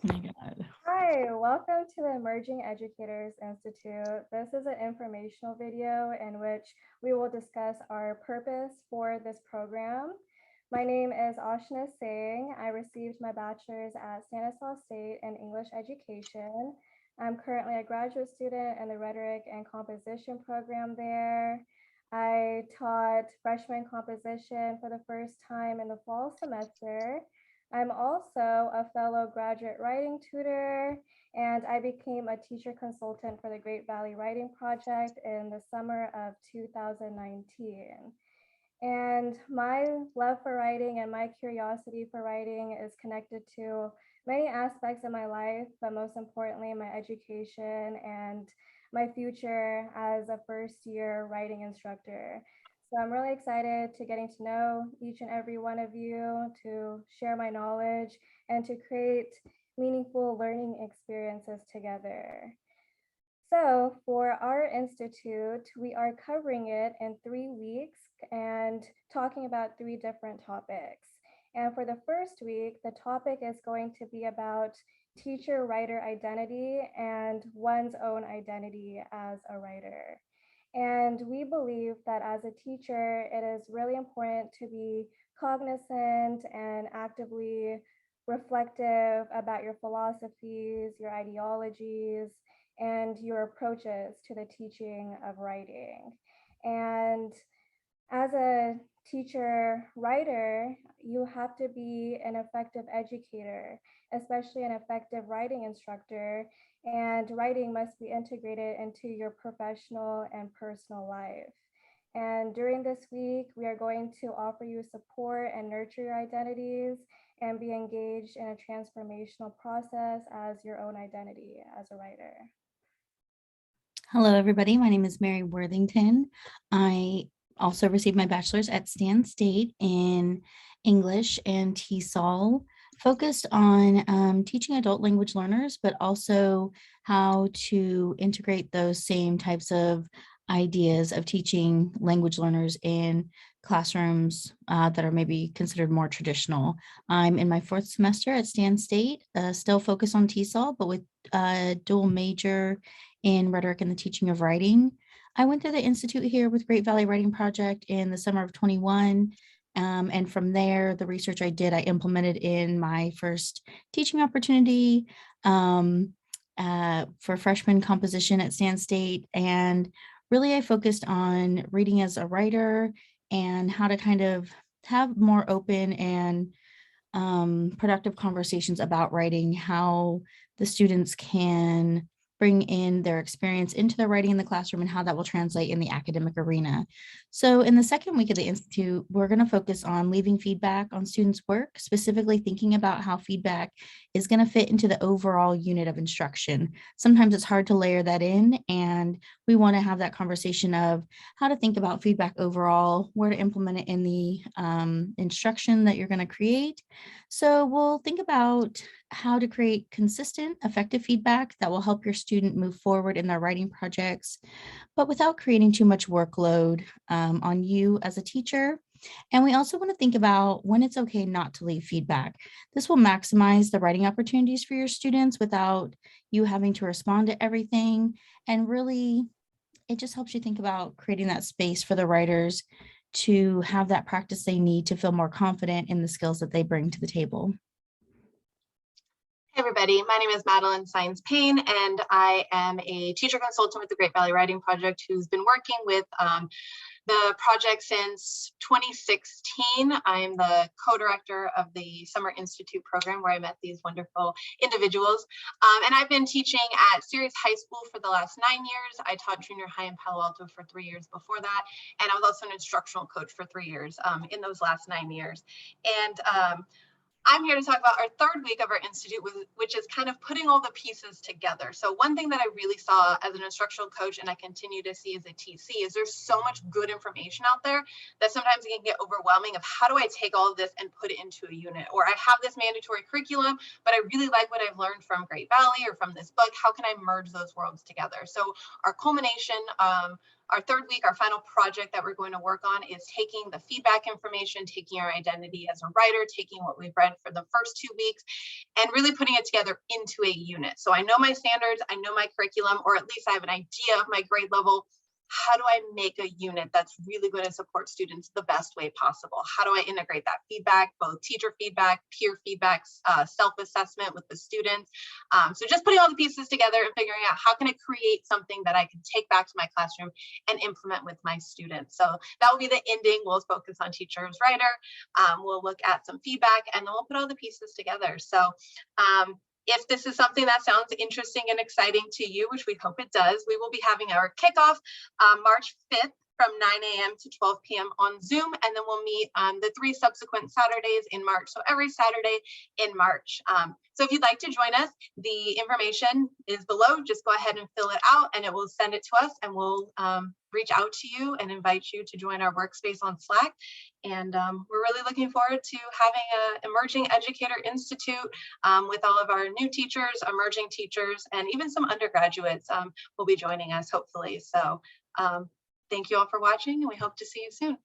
Oh my God. Hi, welcome to the Emerging Educators Institute. This is an informational video in which we will discuss our purpose for this program. My name is Ashna Singh. I received my bachelor's at Stanislaus State in English education. I'm currently a graduate student in the rhetoric and composition program there. I taught freshman composition for the first time in the fall semester. I'm also a fellow graduate writing tutor, and I became a teacher consultant for the Great Valley Writing Project in the summer of 2019. And my love for writing and my curiosity for writing is connected to many aspects of my life, but most importantly, my education and my future as a first year writing instructor. So I'm really excited to getting to know each and every one of you, to share my knowledge and to create meaningful learning experiences together. So for our institute, we are covering it in 3 weeks and talking about 3 different topics. And for the first week, the topic is going to be about teacher-writer identity and one's own identity as a writer. And we believe that as a teacher, it is really important to be cognizant and actively reflective about your philosophies, your ideologies, and your approaches to the teaching of writing. And as a teacher writer, you have to be an effective educator, especially an effective writing instructor. And writing must be integrated into your professional and personal life. And during this week, we are going to offer you support and nurture your identities and be engaged in a transformational process as your own identity as a writer. Hello, everybody. My name is Mary Worthington. I also received my bachelor's at Stan State in English and TESOL, focused on teaching adult language learners, but also how to integrate those same types of ideas of teaching language learners in classrooms that are maybe considered more traditional. I'm in my 4th semester at Stan State, still focused on TESOL, but with a dual major in rhetoric and the teaching of writing. I went through the institute here with Great Valley Writing Project in the summer of 21. And from there, the research I did, I implemented in my first teaching opportunity for freshman composition at Stan State. And really, I focused on reading as a writer and how to kind of have more open and productive conversations about writing, how the students can bring in their experience into their writing in the classroom and how that will translate in the academic arena. So in the second week of the Institute, we're going to focus on leaving feedback on students' work, specifically thinking about how feedback is going to fit into the overall unit of instruction. Sometimes it's hard to layer that in, and we want to have that conversation of how to think about feedback overall, where to implement it in the instruction that you're going to create. So we'll think about how to create consistent, effective feedback that will help your student move forward in their writing projects, but without creating too much workload on you as a teacher. And we also want to think about when it's okay not to leave feedback. This will maximize the writing opportunities for your students without you having to respond to everything. And really, it just helps you think about creating that space for the writers to have that practice they need to feel more confident in the skills that they bring to the table. Hey everybody, my name is Madeline Signe and I am a teacher consultant with the Great Valley Writing Project who's been working with the project since 2016. I'm the co-director of the Summer Institute program where I met these wonderful individuals. And I've been teaching at Sirius High School for the last 9 years. I taught junior high in Palo Alto for 3 years before that. And I was also an instructional coach for 3 years in those last 9 years. And I'm here to talk about our third week of our institute, which is kind of putting all the pieces together. So one thing that I really saw as an instructional coach, and I continue to see as a TC, is there's so much good information out there that sometimes it can get overwhelming of how do I take all of this and put it into a unit? Or I have this mandatory curriculum, but I really like what I've learned from Great Valley or from this book. How can I merge those worlds together? So our culmination, our third week, our final project that we're going to work on is taking the feedback information, taking our identity as a writer, taking what we've read for the first 2 weeks, and really putting it together into a unit. So I know my standards, I know my curriculum, or at least I have an idea of my grade level. How do I make a unit that's really going to support students the best way possible? How do I integrate that feedback, both teacher feedback, peer feedback, self-assessment with the students? So just putting all the pieces together and figuring out how can I create something that I can take back to my classroom and implement with my students. So that will be the ending. We'll focus on teacher's writer. We'll look at some feedback, and then we'll put all the pieces together. So if this is something that sounds interesting and exciting to you, which we hope it does, we will be having our kickoff March 5th from 9 a.m. to 12 p.m. on Zoom, and then we'll meet the 3 subsequent Saturdays in March. So every Saturday in March. So if you'd like to join us, the information is below. Just go ahead and fill it out, and it will send it to us, and we'll reach out to you and invite you to join our workspace on Slack. And we're really looking forward to having an Emerging Educator Institute with all of our new teachers, emerging teachers, and even some undergraduates will be joining us, hopefully. So thank you all for watching, and we hope to see you soon.